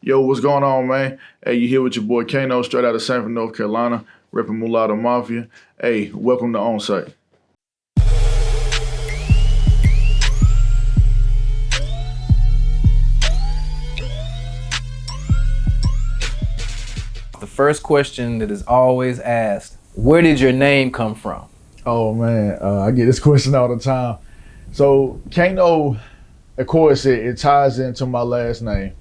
Yo, what's going on, man? Hey, you here with your boy CAINO, straight out of Sanford, North Carolina, repping Mulatto Mafia. Hey, welcome to On Site. The first question that is always asked, where did your name come from? Oh, man, I get this question all the time. So, CAINO, of course, it ties into my last name.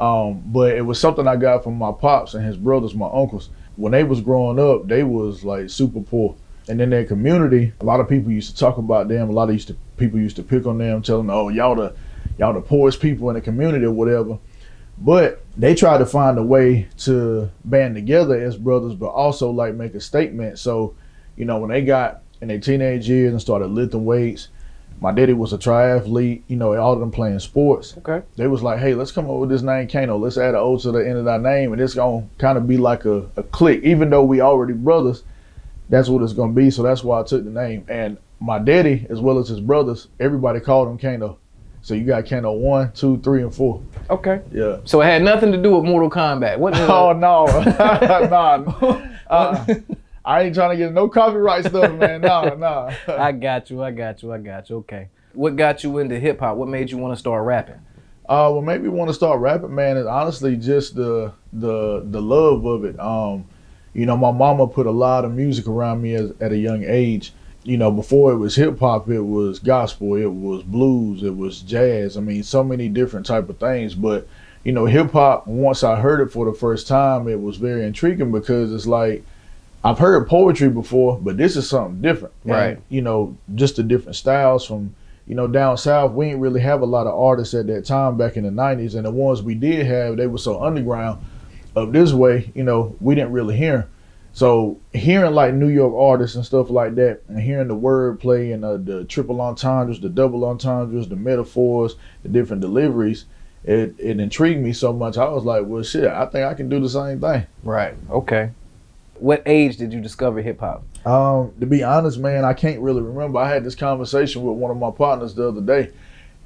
But it was something I got from my pops and his brothers, my uncles. When they was growing up, they was like super poor. And in their community, a lot of people used to talk about them. A lot of people used to pick on them, tell them, oh, y'all the poorest people in the community or whatever. But they tried to find a way to band together as brothers, but also like make a statement. So, you know, when they got in their teenage years and started lifting weights, my daddy was a triathlete, you know, all of them playing sports. Okay. They was like, hey, let's come up with this name, CAINO. Let's add an O to the end of our name, and it's going to kind of be like a clique. Even though we already brothers, that's what it's going to be. So that's why I took the name. And my daddy, as well as his brothers, everybody called him CAINO. So you got CAINO 1, 2, 3, and 4. Okay. Yeah. So it had nothing to do with Mortal Kombat. What? Oh, no. Nah. I ain't trying to get no copyright stuff, man. Nah. I got you. Okay. What got you into hip hop? What made you want to start rapping? What made me want to start rapping, man, is honestly just the love of it. You know, my mama put a lot of music around me at a young age. You know, before it was hip hop, it was gospel, it was blues, it was jazz. I mean, so many different type of things. But, you know, hip hop, once I heard it for the first time, it was very intriguing because it's like, I've heard poetry before, but this is something different. Right. And, you know, just the different styles from, you know, down south, we didn't really have a lot of artists at that time back in the 90s. And the ones we did have, they were so underground. Up this way, you know, we didn't really hear them. So hearing like New York artists and stuff like that, and hearing the wordplay and the triple entendres, the double entendres, the metaphors, the different deliveries, it intrigued me so much. I was like, well, shit, I think I can do the same thing. Right. Okay. What age did you discover hip hop? To be honest, man, I can't really remember. I had this conversation with one of my partners the other day,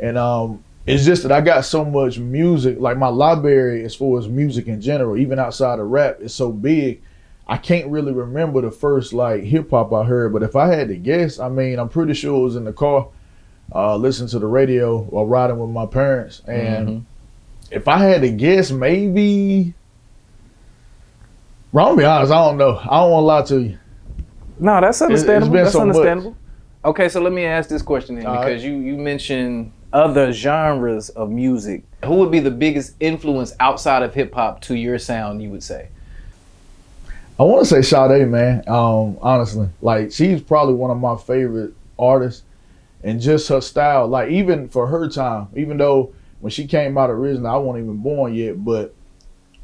and it's just that I got so much music, like my library as far as music in general, even outside of rap, is so big. I can't really remember the first like hip hop I heard, but if I had to guess, I mean, I'm pretty sure it was in the car, listening to the radio while riding with my parents. And if I had to guess, maybe, well, I'll be honest, I don't know. I don't want to lie to you. No, that's understandable. It's been that's so understandable. much. Okay, so let me ask this question then, because you mentioned other genres of music. Who would be the biggest influence outside of hip hop to your sound, you would say? I want to say Sade, man. Honestly, like she's probably one of my favorite artists, and just her style. Like even for her time, even though when she came out originally, I wasn't even born yet, but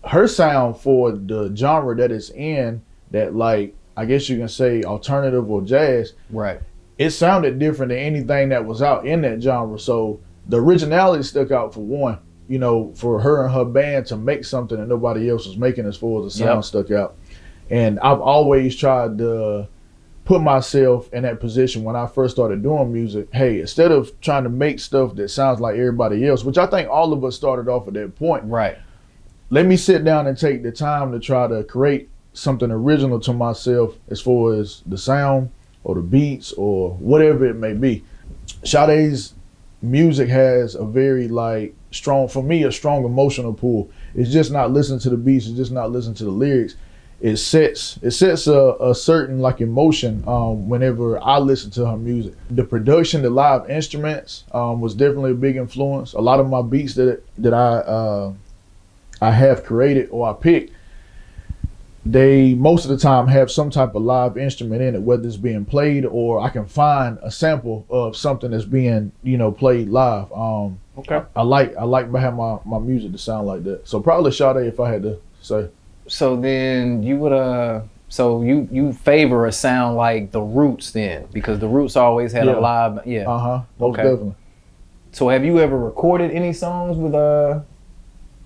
her sound for the genre that it's in, that like I guess you can say alternative or jazz. Right. It sounded different than anything that was out in that genre. So the originality stuck out for one. You know, for her and her band to make something that nobody else was making as far as the sound stuck out. And I've always tried to put myself in that position when I first started doing music. Hey, instead of trying to make stuff that sounds like everybody else, which I think all of us started off at that point. Right. Let me sit down and take the time to try to create something original to myself as far as the sound or the beats or whatever it may be. Sade's music has a very like strong, for me, a strong emotional pull. It's just not listening to the beats, it's just not listening to the lyrics. It sets a certain like emotion whenever I listen to her music. The production, the live instruments was definitely a big influence. A lot of my beats that I have created or I picked, they most of the time have some type of live instrument in it, whether it's being played or I can find a sample of something that's being, you know, played live. Okay. I like to have my music to sound like that. So probably Sade if I had to say. So then you would so you favor a sound like the Roots then, because the Roots always had a live Most definitely. So have you ever recorded any songs with a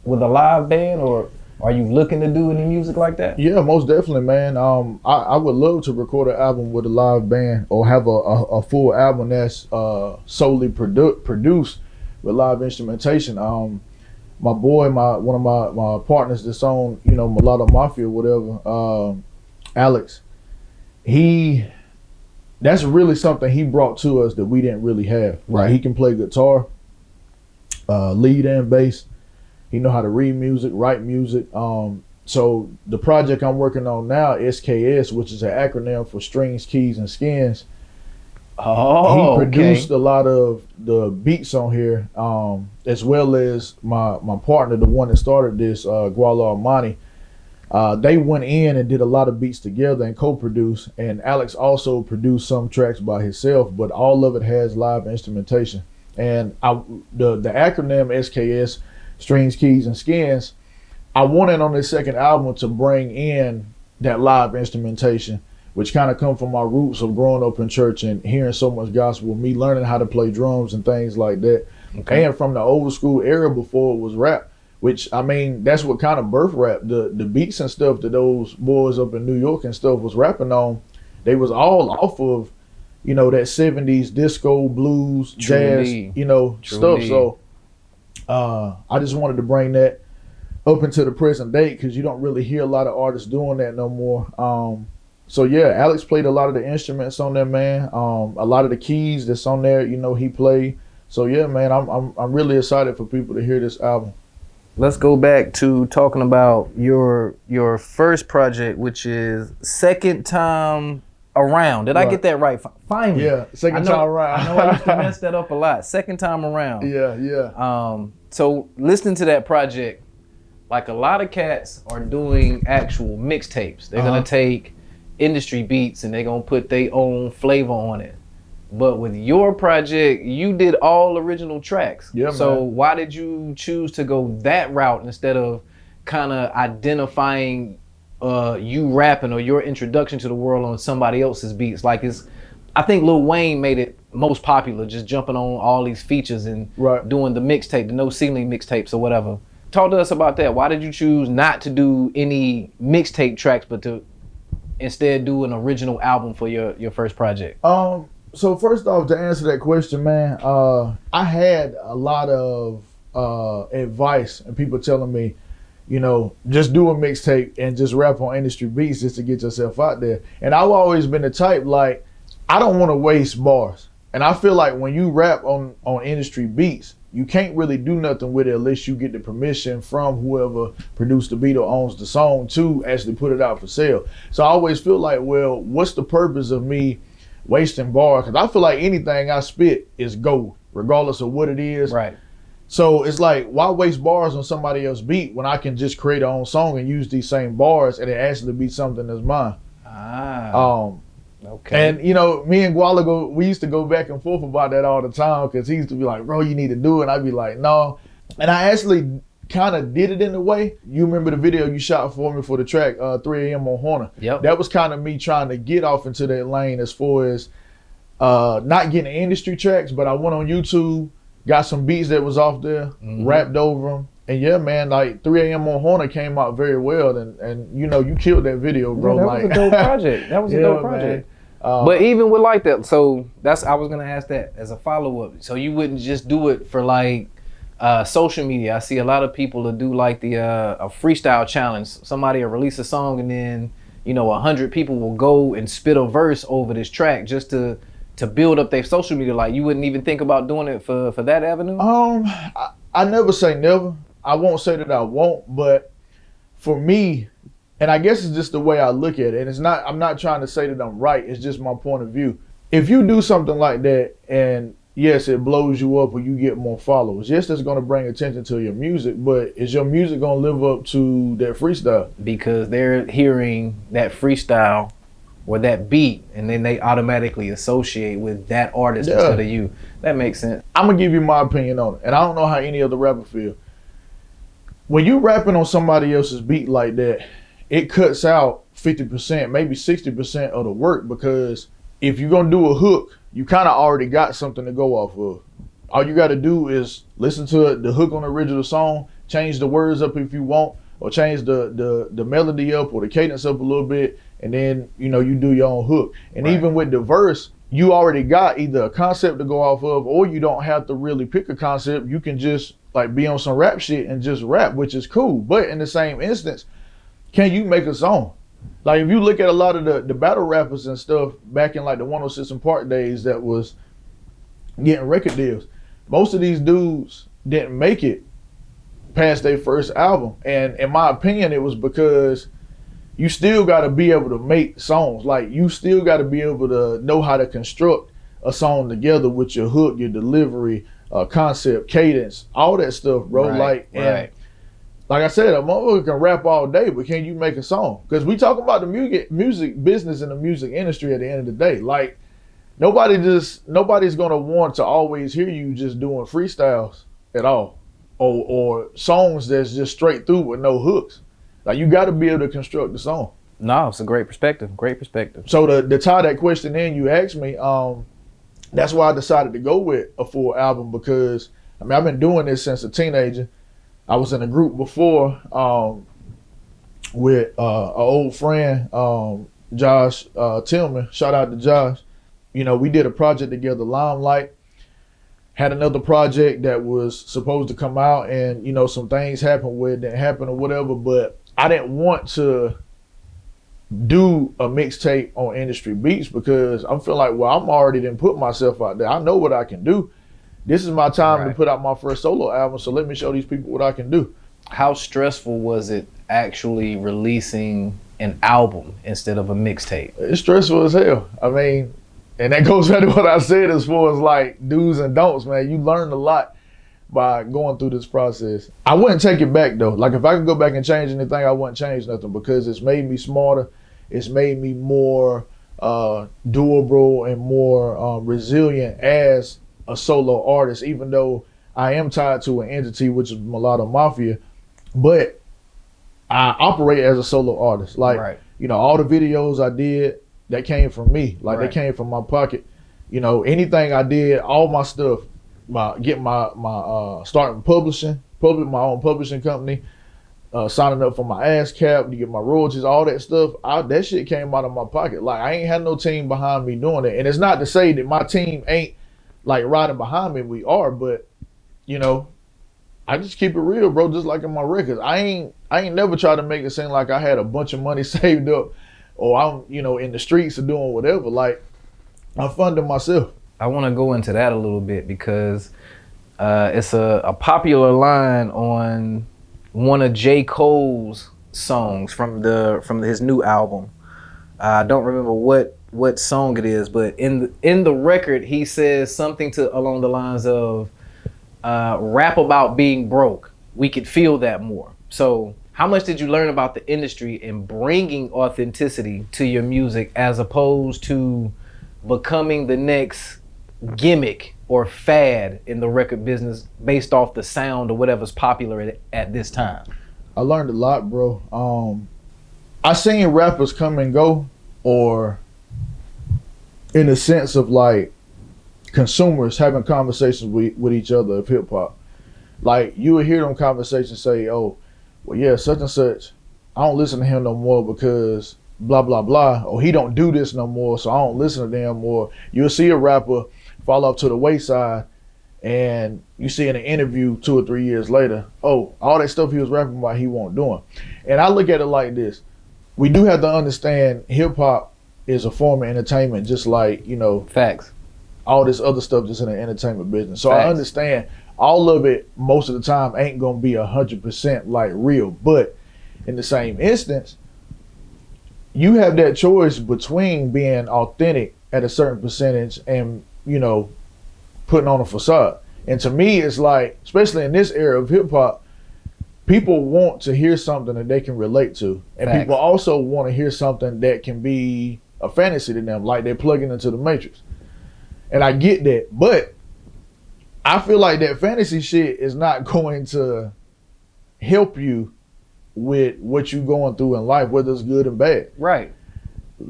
live band, or are you looking to do any music like that? Yeah, most definitely, man. I would love to record an album with a live band or have a full album that's solely produced with live instrumentation. boy, one of my partners that's on, you know, Mulatto Mafia, whatever, Alex, that's really something he brought to us that we didn't really have. Right. He can play guitar, lead and bass. He know how to read music, write music. So the project I'm working on now, SKS, which is an acronym for Strings, Keys, and Skins. Oh, he produced a lot of the beats on here, as well as my partner, the one that started this, Guala Armani. They went in and did a lot of beats together and co-produced. And Alex also produced some tracks by himself, but all of it has live instrumentation. And the acronym SKS, Strings, Keys, and Skins, I wanted on this second album to bring in that live instrumentation, which kind of come from my roots of growing up in church and hearing so much gospel, me learning how to play drums and things like that. Okay. And from the old school era before it was rap, which, I mean, that's what kind of birthed rap. The beats and stuff that those boys up in New York and stuff was rapping on, they was all off of, you know, that 70s disco, blues, jazz, you know, stuff. So I just wanted to bring that up into the present day, because you don't really hear a lot of artists doing that no more. So yeah, Alex played a lot of the instruments on there, man. A lot of the keys that's on there, you know, he played. So yeah, man, I'm really excited for people to hear this album. Let's go back to talking about your first project, which is Second Time Around. Did I get that right? Finally. Yeah, Second Time Around. I know I used to mess that up a lot. Second Time Around. Yeah. So listening to that project, like a lot of cats are doing actual mixtapes. They're gonna take industry beats and they're gonna put their own flavor on it. But with your project, you did all original tracks. Yeah, so man. Why did you choose to go that route instead of kind of identifying you rapping or your introduction to the world on somebody else's beats? Like, I think Lil Wayne made it most popular, just jumping on all these features and doing the mixtape, the no ceiling mixtapes or whatever. Talk to us about that. Why did you choose not to do any mixtape tracks, but to instead do an original album for your first project? So first off, to answer that question, man, I had a lot of advice and people telling me, you know, just do a mixtape and just rap on industry beats just to get yourself out there. And I've always been the type, like, I don't want to waste bars. And I feel like when you rap on industry beats, you can't really do nothing with it unless you get the permission from whoever produced the beat or owns the song to actually put it out for sale. So I always feel like, well, what's the purpose of me wasting bars? Because I feel like anything I spit is gold, regardless of what it is. Right. So it's like, why waste bars on somebody else's beat when I can just create a own song and use these same bars and it actually be something that's mine? Okay. And, you know, me and Guala, we used to go back and forth about that all the time, because he used to be like, bro, you need to do it. And I'd be like, no. And I actually kind of did it in a way. You remember the video you shot for me for the track 3 a.m. on Horner? Yep. That was kind of me trying to get off into that lane as far as not getting industry tracks, but I went on YouTube, got some beats that was off there, rapped over them. And yeah, man, like 3 a.m. on Horner came out very well. And you know, you killed that video, bro. Yeah, that was a dope project. That was a dope project. But even with like that, so I was gonna ask that as a follow-up. So you wouldn't just do it for like social media. I see a lot of people that do like the a freestyle challenge. Somebody will release a song and then, you know, 100 people will go and spit a verse over this track just to build up their social media. Like, you wouldn't even think about doing it for that avenue? I never say never. I won't say that I won't, but for me, and I guess it's just the way I look at it, and I'm not trying to say that I'm right, it's just my point of view. If you do something like that and yes, it blows you up or you get more followers, yes, that's going to bring attention to your music, but is your music going to live up to that freestyle? Because they're hearing that freestyle or that beat, and then they automatically associate with that artist instead of you. That makes sense. I'm going to give you my opinion on it, and I don't know how any other rapper feel. When you rapping on somebody else's beat like that, it cuts out 50%, maybe 60% of the work, because if you're going to do a hook, you kind of already got something to go off of. All you got to do is listen to the hook on the original song, change the words up if you want, or change the melody up or the cadence up a little bit, and then, you know, you do your own hook. And even with the verse, you already got either a concept to go off of, or you don't have to really pick a concept. You can just like be on some rap shit and just rap, which is cool. But in the same instance, can you make a song? Like if you look at a lot of the battle rappers and stuff back in like the 106 and Park days that was getting record deals, most of these dudes didn't make it past their first album. And in my opinion, it was because you still got to be able to make songs. Like you still got to be able to know how to construct a song together with your hook, your delivery, concept, cadence, all that stuff, bro. Right. Like I said, a motherfucker can rap all day, but can you make a song? Because we talk about the music business and the music industry at the end of the day. Like nobody's gonna want to always hear you just doing freestyles at all, or songs that's just straight through with no hooks. Like you got to be able to construct the song. No, it's a great perspective. Great perspective. So to tie that question in, you asked me. That's why I decided to go with a full album, because I mean I've been doing this since a teenager. I was in a group before with an old friend, Josh Tillman. Shout out to Josh. You know, we did a project together, Limelight. Had another project that was supposed to come out, and you know some things happened where it didn't happen or whatever. But I didn't want to do a mixtape on industry beats because I'm feeling like, well, I'm already done put myself out there. I know what I can do. This is my time to put out my first solo album, so let me show these people what I can do. How stressful was it actually releasing an album instead of a mixtape? It's stressful as hell. I mean, and that goes back to what I said as far as like do's and don'ts, man. You learn a lot by going through this process. I wouldn't take it back though. Like if I could go back and change anything, I wouldn't change nothing, because it's made me smarter. It's made me more doable and more resilient as a solo artist, even though I am tied to an entity, which is Mulatto Mafia, but I operate as a solo artist. Like, you know, all the videos I did, that came from me. Like they came from my pocket. You know, anything I did, all my stuff, getting my starting publishing, my own publishing company, signing up for my ASCAP to get my royalties, all that stuff, that shit came out of my pocket. Like I ain't had no team behind me doing it. And it's not to say that my team ain't like riding behind me. We are, but you know, I just keep it real, bro. Just like in my records, I ain't never tried to make it seem like I had a bunch of money saved up, or I'm, you know, in the streets or doing whatever. Like I'm funding myself. I want to go into that a little bit because it's a popular line on one of J. Cole's songs from his new album. I don't remember what song it is, but in the record he says something along the lines of rap about being broke. We could feel that more. So how much did you learn about the industry and bringing authenticity to your music as opposed to becoming the next gimmick or fad in the record business based off the sound or whatever's popular at this time? I learned a lot, bro. I seen rappers come and go, or in the sense of like consumers having conversations with each other of hip hop. Like you would hear them conversations say, oh, well, yeah, such and such, I don't listen to him no more because blah, blah, blah, or he don't do this no more, so I don't listen to them more. You'll see a rapper fall off to the wayside, and you see in an interview 2 or 3 years later, oh, all that stuff he was rapping about, he won't doing. And I look at it like this. We do have to understand hip hop is a form of entertainment, just like, you know, facts, all this other stuff just in the entertainment business. So facts. I understand all of it most of the time ain't gonna be 100% like real, but in the same instance, you have that choice between being authentic at a certain percentage and, you know, putting on a facade. And to me, it's like, especially in this era of hip hop, people want to hear something that they can relate to. And facts. People also want to hear something that can be a fantasy to them, like they're plugging into the Matrix. And I get that, but I feel like that fantasy shit is not going to help you with what you're going through in life, whether it's good or bad. Right.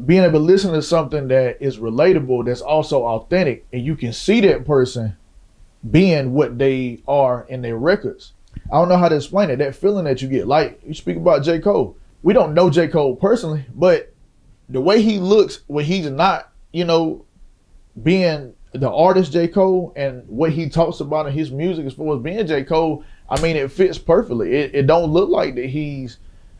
Being able to listen to something that is relatable, that's also authentic, and you can see that person being what they are in their records. I don't know how to explain it. That feeling that you get, like you speak about J. Cole. We don't know J. Cole personally, but the way he looks when he's not, you know, being the artist J. Cole, and what he talks about in his music as far as being J. Cole, I mean, it fits perfectly. It don't look like that he's,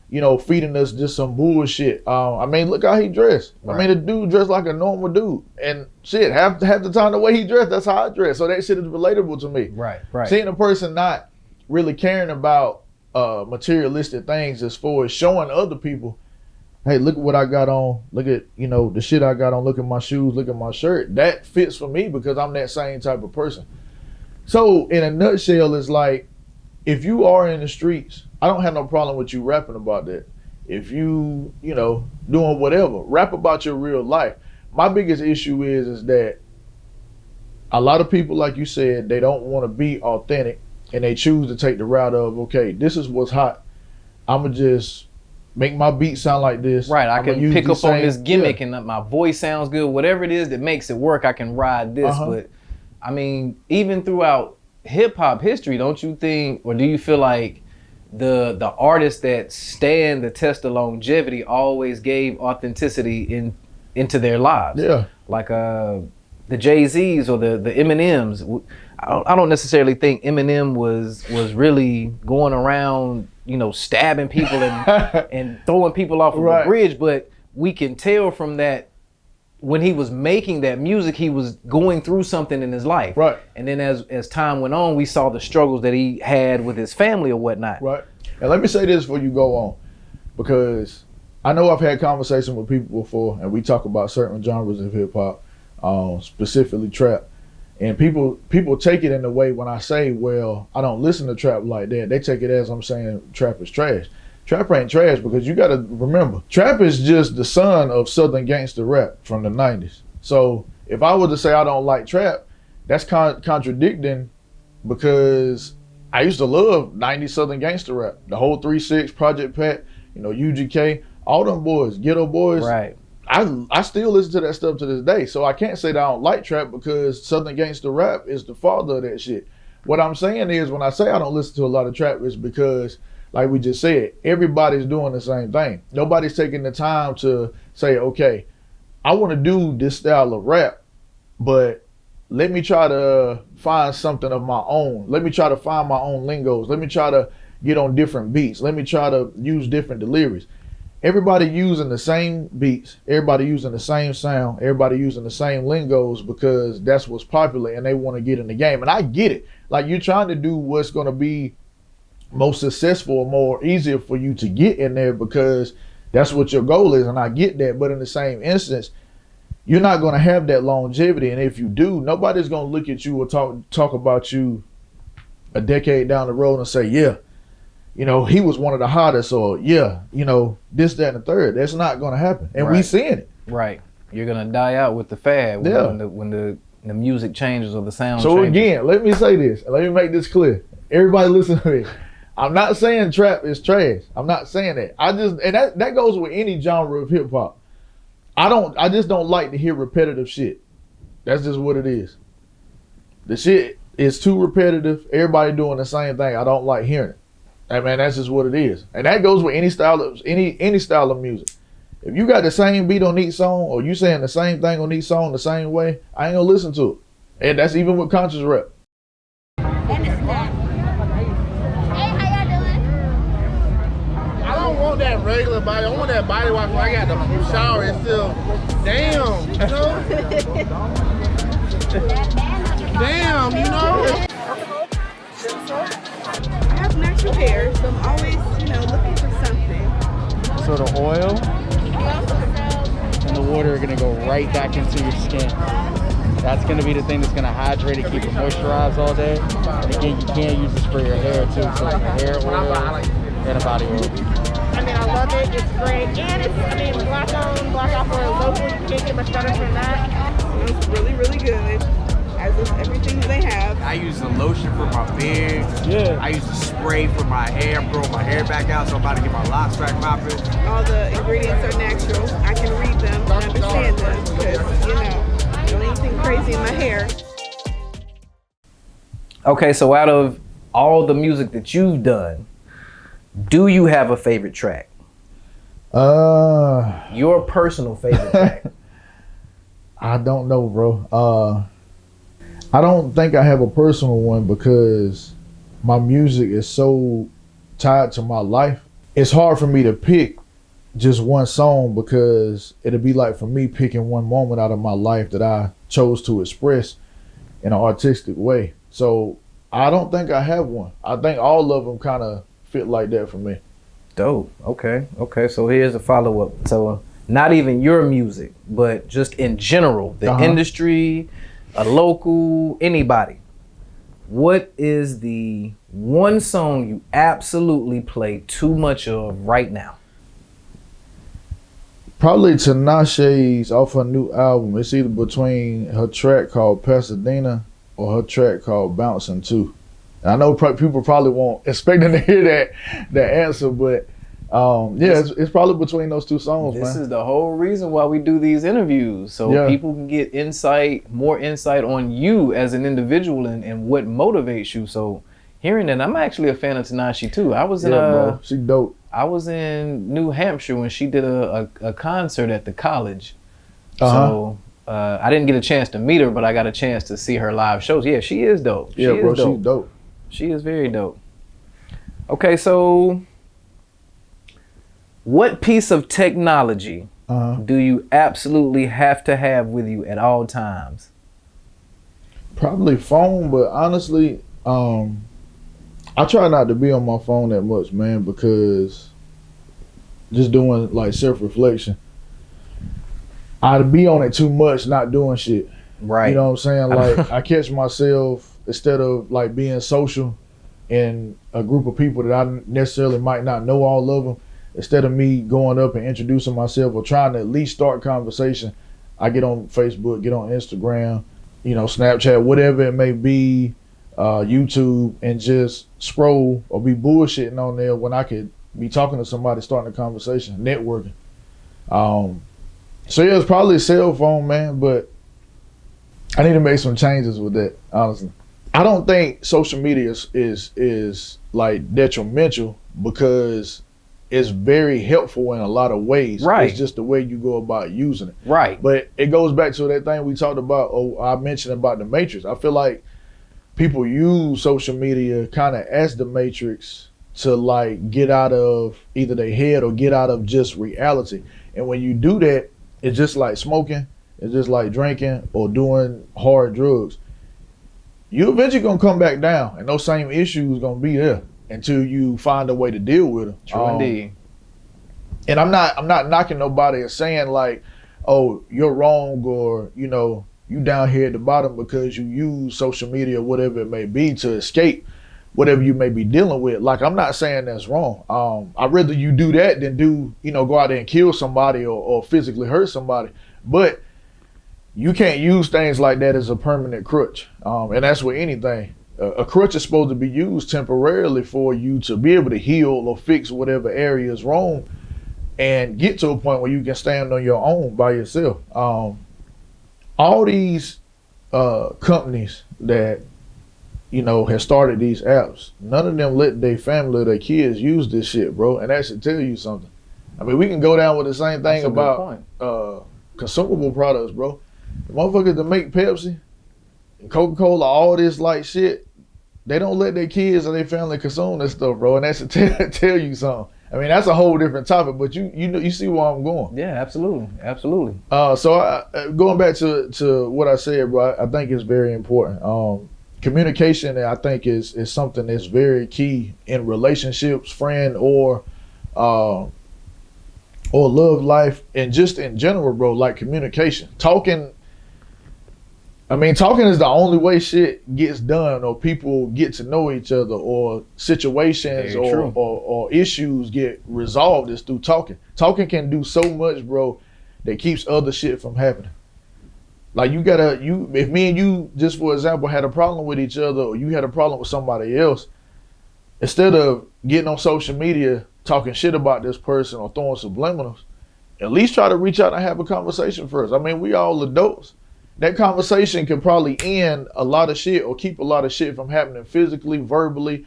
you know, feeding us just some bullshit. I mean, look how he dressed. Right. I mean, the dude dressed like a normal dude. And shit, half the time the way he dressed, that's how I dress. So that shit is relatable to me. Right. Seeing a person not really caring about materialistic things as far as showing other people, hey, look at what I got on. Look at, you know, the shit I got on. Look at my shoes. Look at my shirt. That fits for me because I'm that same type of person. So in a nutshell, it's like, if you are in the streets, I don't have no problem with you rapping about that. If you know, doing whatever, rap about your real life. My biggest issue is that a lot of people, like you said, they don't want to be authentic and they choose to take the route of, okay, this is what's hot. I'ma just make my beat sound like this. Right, I can pick up on this gimmick and my voice sounds good. Whatever it is that makes it work, I can ride this. But I mean, even throughout hip hop history, don't you think, or do you feel like the artists that stand the test of longevity always gave authenticity into their lives? Yeah. Like the Jay-Z's or the Eminems. I don't necessarily think Eminem was really going around, you know, stabbing people and throwing people off of a bridge, but we can tell from that when he was making that music, he was going through something in his life. Right. And then as time went on, we saw the struggles that he had with his family or whatnot. Right. And let me say this before you go on, because I know I've had conversations with people before, and we talk about certain genres of hip hop, specifically trap. And people take it in the way when I say, well, I don't listen to trap like that. They take it as I'm saying trap is trash. Trap ain't trash, because you got to remember, trap is just the son of Southern gangster rap from the 90s. So if I were to say I don't like trap, that's contradicting, because I used to love 90s Southern gangster rap. The whole 3-6, Project Pat, you know, UGK, all them boys, Ghetto Boys. Right. I still listen to that stuff to this day. So I can't say that I don't like trap, because Southern gangster rap is the father of that shit. What I'm saying is, when I say I don't listen to a lot of trap, it's because, like we just said, everybody's doing the same thing. Nobody's taking the time to say, okay, I want to do this style of rap, but let me try to find something of my own. Let me try to find my own lingos. Let me try to get on different beats. Let me try to use different deliveries. Everybody using the same beats, everybody using the same sound, everybody using the same lingos, because that's what's popular and they want to get in the game. And I get it. Like, you're trying to do what's going to be most successful or more easier for you to get in there, because that's what your goal is, and I get that. But in the same instance, you're not going to have that longevity, and if you do, nobody's going to look at you or talk about you a decade down the road and say, yeah, you know, he was one of the hottest, or yeah, you know, this, that, and the third. That's not going to happen, and we seeing it. Right, you're going to die out with the fad when the music changes or the sound so changes. Again, let me say this, and let me make this clear. Everybody listen to me. I'm not saying trap is trash. I'm not saying that. And that goes with any genre of hip hop. I just don't like to hear repetitive shit. That's just what it is. The shit is too repetitive. Everybody doing the same thing. I don't like hearing it. I mean, that's just what it is. And that goes with any style of music. If you got the same beat on each song, or you saying the same thing on each song the same way, I ain't gonna listen to it. And that's even with conscious rap. That regular body, I want that body wash when I got the shower and still, damn, you know? Damn, you know? I have natural hair, so I'm always, you know, looking for something. So the oil and the water are gonna go right back into your skin. That's gonna be the thing that's gonna hydrate it, keep it moisturized all day. And again, you can't use this for your hair too, so like a hair oil and a body oil. I mean, I love it. It's great. And it's, I mean, black on, black off, or local. You can't get much better than that. It's really, really good. As is everything that they have. I use the lotion for my beard. Yeah. I use the spray for my hair. I'm growing my hair back out, so I'm about to get my locks back popping. All the ingredients are natural. I can read them and understand them because, you know, I don't anything crazy in my hair. Okay, so out of all the music that you've done, do you have a favorite track? Your personal favorite track? I don't know, bro. I don't think I have a personal one, because my music is so tied to my life. It's hard for me to pick just one song because it'll be like for me picking one moment out of my life that I chose to express in an artistic way. So I don't think I have one. I think all of them kind of fit like that for me. Dope. Okay. So here's a follow-up. So not even your music, but just in general, the industry, a local, anybody. What is the one song you absolutely play too much of right now? Probably Tinashe's off her new album. It's either between her track called Pasadena or her track called Bouncing 2. And I know people probably won't expecting to hear that answer, but it's probably between those two songs, man. This is the whole reason why we do these interviews, so people can get more insight on you as an individual and what motivates you. So hearing that, I'm actually a fan of Tinashe too. I was bro, she dope. I was in New Hampshire when she did a concert at the college. Uh-huh. So I didn't get a chance to meet her, but I got a chance to see her live shows. Yeah, she is dope. She's dope. She is very dope. Okay, so what piece of technology do you absolutely have to have with you at all times? Probably phone, but honestly, I try not to be on my phone that much, man, because just doing like self-reflection, I'd be on it too much, not doing shit. Right. You know what I'm saying? Like I catch myself, instead of like being social in a group of people that I necessarily might not know all of them, instead of me going up and introducing myself or trying to at least start conversation, I get on Facebook, get on Instagram, Snapchat, whatever it may be, YouTube, and just scroll or be bullshitting on there when I could be talking to somebody, starting a conversation, networking. So yeah, it's probably a cell phone, man, but I need to make some changes with that, honestly. I don't think social media is like detrimental, because it's very helpful in a lot of ways. Right. It's just the way you go about using it. Right. But it goes back to that thing we talked about, I mentioned about the Matrix. I feel like people use social media kind of as the Matrix to like get out of either their head or get out of just reality. And when you do that, it's just like smoking, it's just like drinking or doing hard drugs. You eventually gonna come back down, and those same issues gonna be there until you find a way to deal with them. True indeed. And I'm not knocking nobody or saying like, oh, you're wrong, or you down here at the bottom because you use social media or whatever it may be to escape whatever you may be dealing with. Like, I'm not saying that's wrong. I'd rather you do that than go out there and kill somebody or physically hurt somebody. But you can't use things like that as a permanent crutch. And that's with anything. A crutch is supposed to be used temporarily for you to be able to heal or fix whatever area is wrong and get to a point where you can stand on your own by yourself. All these companies that have started these apps, none of them let their family or their kids use this shit, bro. And that should tell you something. I mean, we can go down with the same thing about consumable products, bro. The motherfuckers that make Pepsi and Coca-Cola, all this like shit, they don't let their kids or their family consume this stuff, bro. And that should tell you something. I mean, that's a whole different topic, but you see where I'm going. Yeah, absolutely. So going back to what I said, bro, I think it's very important. Communication, I think, is something that's very key in relationships, friend or love life, and just in general, bro. Like communication, talking is the only way shit gets done, or people get to know each other, or situations or issues get resolved is through talking. Talking can do so much, bro, that keeps other shit from happening. Like if me and you, just for example, had a problem with each other, or you had a problem with somebody else, instead of getting on social media talking shit about this person or throwing subliminals, at least try to reach out and have a conversation first. I mean, we all adults. That conversation can probably end a lot of shit or keep a lot of shit from happening physically, verbally,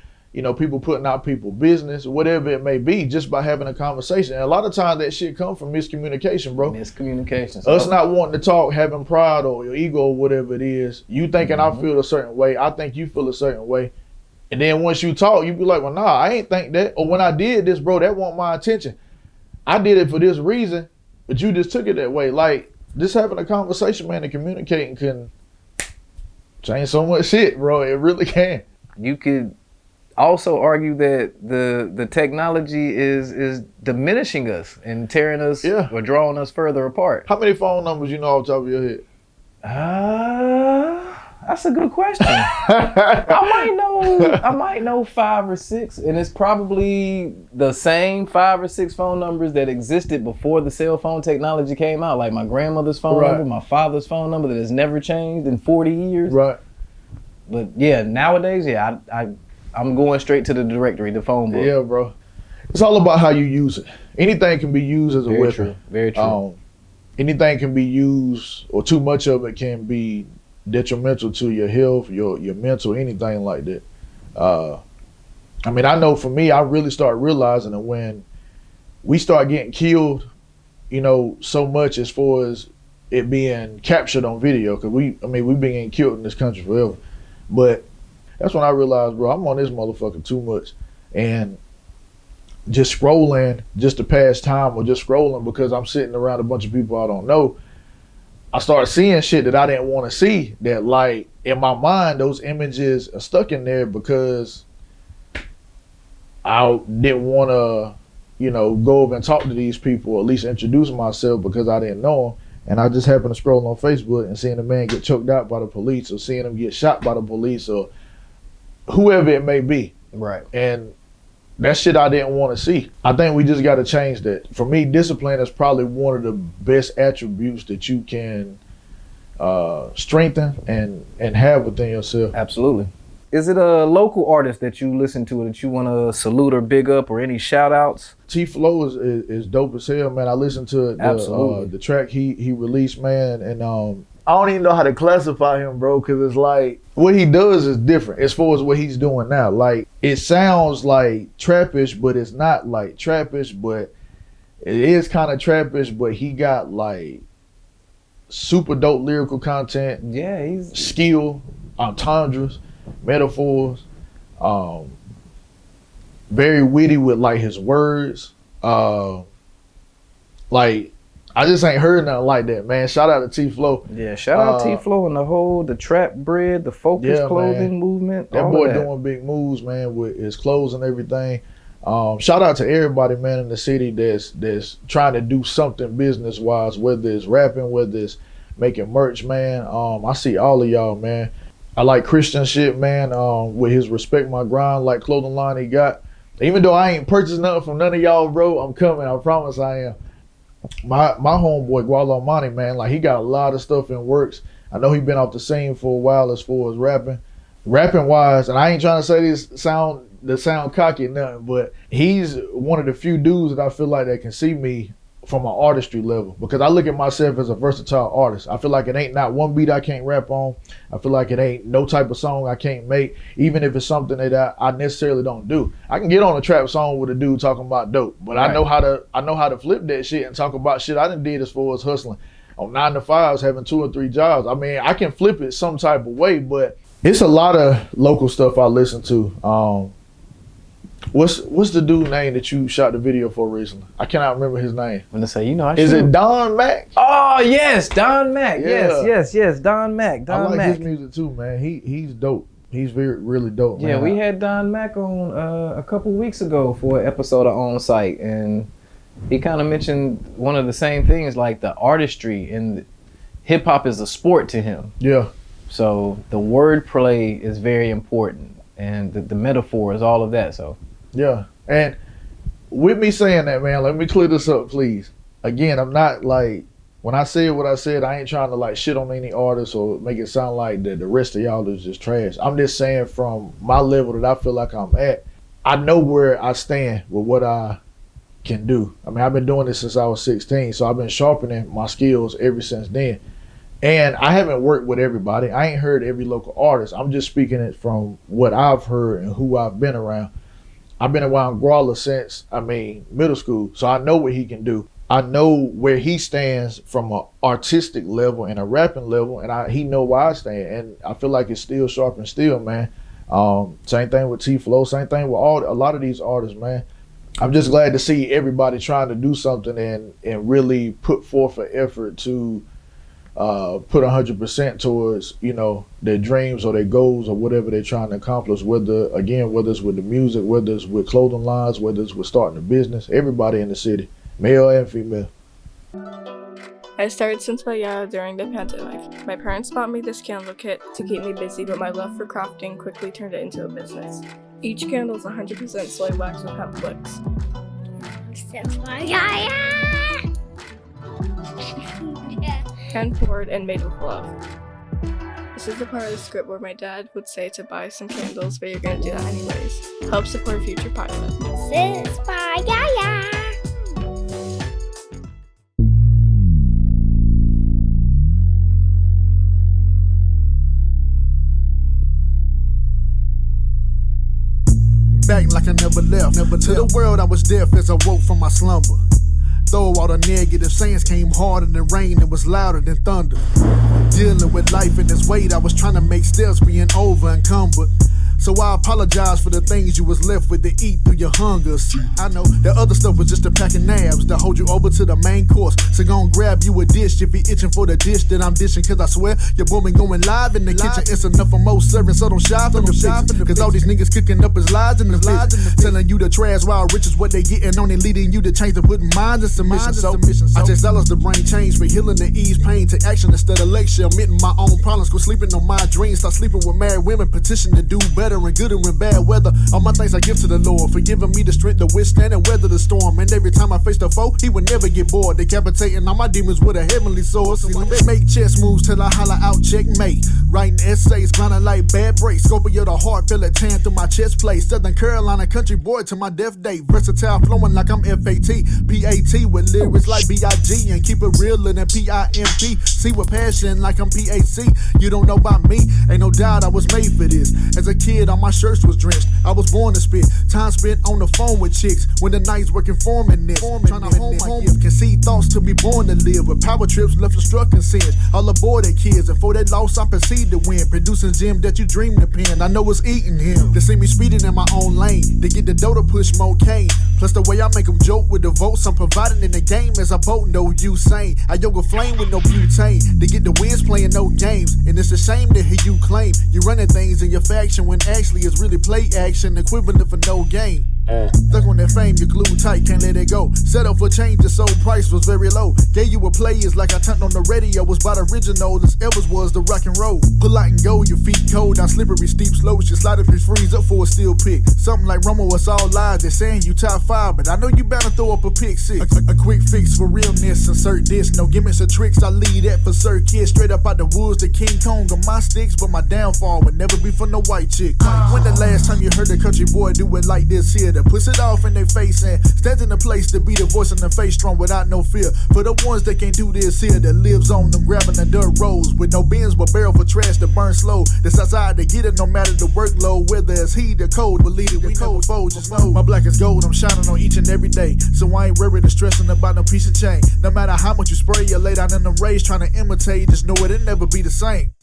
people putting out people's business, whatever it may be, just by having a conversation. And a lot of times that shit comes from miscommunication, bro. Miscommunication. Us not wanting to talk, having pride or your ego or whatever it is. You thinking I feel a certain way, I think you feel a certain way. And then once you talk, you be like, well, nah, I ain't think that. Or when I did this, bro, that wasn't my intention. I did it for this reason, but you just took it that way. Like, just having a conversation, man, and communicating can change so much shit, bro. It really can. You could also argue that the technology is diminishing us and tearing us or drawing us further apart. How many phone numbers you know off the top of your head? That's a good question. I might know 5 or 6, and it's probably the same 5 or 6 phone numbers that existed before the cell phone technology came out. Like my grandmother's phone number, my father's phone number that has never changed in 40 years. Right. But yeah, nowadays, I'm going straight to the directory, the phone book. Yeah, bro. It's all about how you use it. Anything can be used as a weapon. True. Very true. Anything can be used, or too much of it can be detrimental to your health, your mental, anything like that. I mean, I know for me, I really start realizing that when we start getting killed, you know, so much as far as it being captured on video, because we've been getting killed in this country forever. But that's when I realized, bro, I'm on this motherfucker too much. And just scrolling just to pass time, or just scrolling because I'm sitting around a bunch of people I don't know, I started seeing shit that I didn't want to see, that like in my mind, those images are stuck in there because I didn't want to, you know, go over and talk to these people, or at least introduce myself because I didn't know them. And I just happened to scroll on Facebook and seeing a man get choked out by the police, or seeing him get shot by the police, or whoever it may be. Right. And that shit I didn't want to see. I think we just got to change that. For me, discipline is probably one of the best attributes that you can strengthen and have within yourself. Absolutely. Is it a local artist that you listen to that you want to salute or big up, or any shout outs? T-Flow is dope as hell, man. I listened to the track he released, man, and I don't even know how to classify him, bro, because it's like what he does is different as far as what he's doing now. Like, it sounds like trappish, but it's not like trappish, but it is kind of trappish, but he got like super dope lyrical content. Yeah, he's skill, entendres, metaphors, very witty with like his words. Like, I just ain't heard nothing like that, man. Shout out to T-Flow. Yeah, shout out T-Flow and the trap bread, the focus clothing movement. That boy doing big moves, man, with his clothes and everything. Shout out to everybody, man, in the city that's trying to do something business wise, whether it's rapping, whether it's making merch, man. I see all of y'all, man. I like Christian shit, man, with his Respect My Grind, like clothing line he got. Even though I ain't purchased nothing from none of y'all, bro, I'm coming. I promise I am. My homeboy Gualo Monty, man, like, he got a lot of stuff in works. I know he been off the scene for a while as far as rapping wise, and I ain't trying to say this sound cocky or nothing, but he's one of the few dudes that I feel like that can see me from an artistry level, because I look at myself as a versatile artist. I feel like it ain't not one beat I can't rap on. I feel like it ain't no type of song I can't make, even if it's something that I necessarily don't do. I can get on a trap song with a dude talking about dope, but right. I know how to flip that shit and talk about shit I done did as far as hustling on 9 to 5s, having 2 or 3 jobs. I mean, I can flip it some type of way, but it's a lot of local stuff I listen to. What's the dude name that you shot the video for recently? I cannot remember his name. I'm gonna say, is it Don Mac? Oh yes, Don Mac. Yeah. Yes, Don Mac. I like his music too, man. He's dope. He's really dope, man. Yeah, we had Don Mac on a couple weeks ago for an episode of On Site, and he kind of mentioned one of the same things, like the artistry, and hip hop is a sport to him. Yeah. So the wordplay is very important, and the metaphors, all of that. So. Yeah, and with me saying that, man, let me clear this up, please. Again, I'm not like, when I said what I said, I ain't trying to like shit on any artist or make it sound like the rest of y'all is just trash. I'm just saying, from my level that I feel like I'm at, I know where I stand with what I can do. I mean, I've been doing this since I was 16, so I've been sharpening my skills ever since then. And I haven't worked with everybody. I ain't heard every local artist. I'm just speaking it from what I've heard and who I've been around. I've been around Grawler since, middle school, so I know what he can do. I know where he stands from an artistic level and a rapping level, and he know where I stand, and I feel like it's still sharp and still, man. Same thing with T-Flow, same thing with a lot of these artists, man. I'm just glad to see everybody trying to do something and really put forth an effort to put 100% towards, you know, their dreams or their goals or whatever they're trying to accomplish, whether it's with the music, whether it's with clothing lines, whether it's with starting a business. Everybody in the city, male and female. I started Senspaya during the pandemic. My parents bought me this candle kit to keep me busy, but my love for crafting quickly turned it into a business. Each candle is 100% soy wax with hemp wicks. Hand poured and made with love. This is the part of the script where my dad would say to buy some candles, but you're gonna do that anyways. Help support future pilots. Back like I never left. To the world I was deaf as I woke from my slumber. Though all the negative sayings came harder than rain, it was louder than thunder. Dealing with life in this weight, I was trying to make steps being over encumbered. So I apologize for the things you was left with to eat through your hunger. See, I know the other stuff was just a pack of nabs to hold you over to the main course. So gon' grab you a dish if you itching for the dish that I'm dishing. Cause I swear your boy been going live in the kitchen. It's enough for most serving, so don't shy from the fixin'. Cause all these niggas cooking up his lies in the business. Telling you the trash while rich is what they getting, only leading you to change the putting minds in submission. So I take dollars to bring change for healing to ease pain, take action instead of lecture. Admitting my own problems, quit sleeping on my dreams. Start sleeping with married women, petition to do better and good and in bad weather. All my thanks I give to the Lord for giving me the strength to withstand and weather the storm. And every time I face the foe, he would never get bored, decapitating all my demons with a heavenly sword. So make chess moves till I holler out checkmate. Writing essays, grinding like bad breaks. Scorpio the heart, feel it tan through my chest plate. Southern Carolina country boy to my death date. Versatile flowing like I'm FAT. PAT with lyrics like B.I.G. and keep it realer than PIMP. See with passion like I'm PAC. You don't know about me, ain't no doubt I was made for this. As a kid, all my shirts was drenched. I was born to spit. Time spent on the phone with chicks when the nights working forming this. Trying to home my gift. Concede thoughts to be born to live. With power trips left and struck and sins. All aboard that kids. And for that loss, I proceed to win. Producing gem that you dream to pen. I know it's eating him. They see me speeding in my own lane. They get the dough to push more cane. Plus the way I make them joke with the votes I'm providing in the game as I boat no Usain. I yoga flame with no butane. They get the wins playing no games. And it's a shame to hear you claim you running things in your faction when actually it's really play action equivalent for no game. Stuck on that fame, you glued tight, can't let it go. Set up for change, the sold price was very low. Gave you a play, it's like I turned on the radio. Was by the original, this Elvis was the rock and roll. Pull out and go, your feet cold, down slippery, steep slopes. Your slide up and freeze up for a steel pick. Something like Romo, it's all lies. They're saying you top 5, but I know you bound to throw up a pick 6. A quick fix for realness, insert this. No gimmicks or tricks, I lead that for Sir Kid. Straight up out the woods, the King Kong on my sticks. But my downfall would never be for no white chick. When the last time you heard a country boy do it like this here? To push it off in their face and stand in the place to be the voice in the face, strong without no fear. For the ones that can't do this here, that lives on them grabbing the dirt roads with no bins but barrel for trash to burn slow. That's outside to get it no matter the workload, whether it's heat or cold. Believe it, we never fold, just know my black is gold, I'm shining on each and every day. So I ain't worried or stressing about no piece of chain. No matter how much you spray, you lay down in the race trying to imitate, just know it'll never be the same.